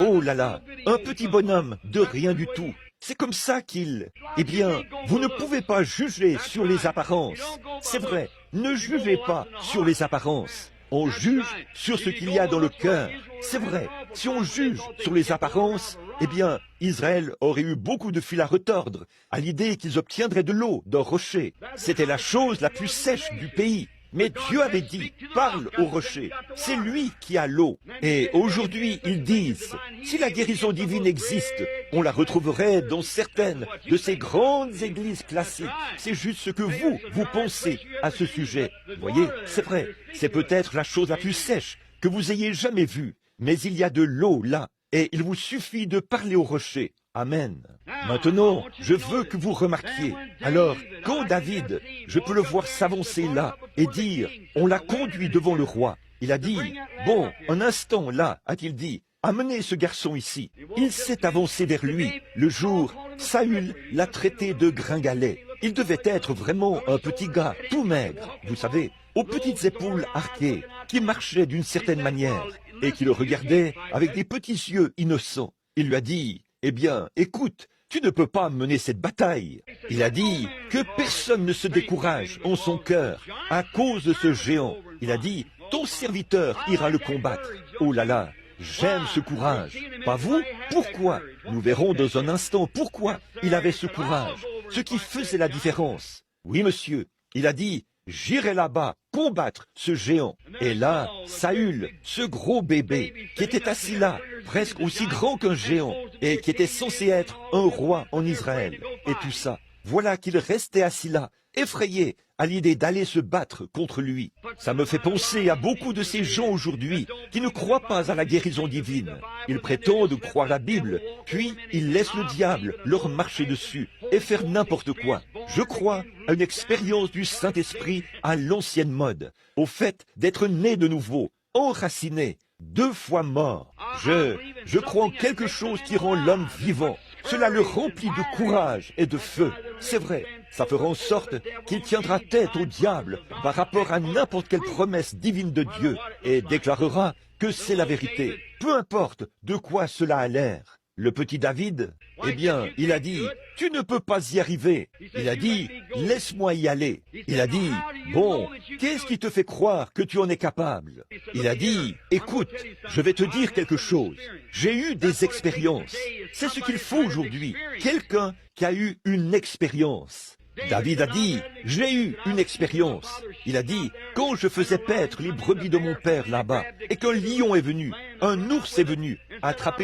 Oh là là, un petit bonhomme de rien du tout. C'est comme ça qu'il... Eh bien, vous ne pouvez pas juger sur les apparences. C'est vrai, ne jugez pas sur les apparences. On juge sur ce qu'il y a dans le cœur. C'est vrai, si on juge sur les apparences, eh bien, Israël aurait eu beaucoup de fil à retordre à l'idée qu'ils obtiendraient de l'eau d'un rocher. C'était la chose la plus sèche du pays. Mais Dieu avait dit, parle au rocher, c'est lui qui a l'eau. Et aujourd'hui, ils disent, si la guérison divine existe, on la retrouverait dans certaines de ces grandes églises classiques. C'est juste ce que vous pensez à ce sujet. Voyez, c'est vrai, c'est peut-être la chose la plus sèche que vous ayez jamais vue. Mais il y a de l'eau là, et il vous suffit de parler au rocher. Amen. Maintenant, je veux que vous remarquiez. Alors, quand David, je peux le voir s'avancer là et dire, on l'a conduit devant le roi. Il a dit, bon, un instant là, a-t-il dit, amenez ce garçon ici. Il s'est avancé vers lui. Le jour, Saül l'a traité de gringalet. Il devait être vraiment un petit gars, tout maigre, vous savez, aux petites épaules arquées, qui marchait d'une certaine manière et qui le regardait avec des petits yeux innocents. Il lui a dit, eh bien, écoute, tu ne peux pas mener cette bataille. Il a dit que personne ne se décourage en son cœur à cause de ce géant. Il a dit, ton serviteur ira le combattre. Oh là là, j'aime ce courage. Pas vous? Pourquoi? Nous verrons dans un instant pourquoi il avait ce courage. Ce qui faisait la différence. Oui, monsieur, il a dit, j'irai là-bas combattre ce géant. Et là, Saül, ce gros bébé, qui était assis là, presque aussi grand qu'un géant, et qui était censé être un roi en Israël. Et tout ça, voilà qu'il restait assis là, effrayé à l'idée d'aller se battre contre lui. Ça me fait penser à beaucoup de ces gens aujourd'hui qui ne croient pas à la guérison divine. Ils prétendent croire la Bible, puis ils laissent le diable leur marcher dessus et faire n'importe quoi. Je crois à une expérience du Saint-Esprit à l'ancienne mode, au fait d'être né de nouveau, enraciné, 2 fois mort. Je crois en quelque chose qui rend l'homme vivant. Cela le remplit de courage et de feu. C'est vrai, ça fera en sorte qu'il tiendra tête au diable par rapport à n'importe quelle promesse divine de Dieu et déclarera que c'est la vérité, peu importe de quoi cela a l'air. Le petit David, eh bien, il a dit, tu ne peux pas y arriver. Il a dit, laisse-moi y aller. Il a dit, bon, qu'est-ce qui te fait croire que tu en es capable? Il a dit, écoute, je vais te dire quelque chose. J'ai eu des expériences. C'est ce qu'il faut aujourd'hui. Quelqu'un qui a eu une expérience. David a dit, j'ai eu une expérience. Il a dit, quand je faisais paître les brebis de mon père là-bas, et qu'un lion est venu, un ours est venu, attraper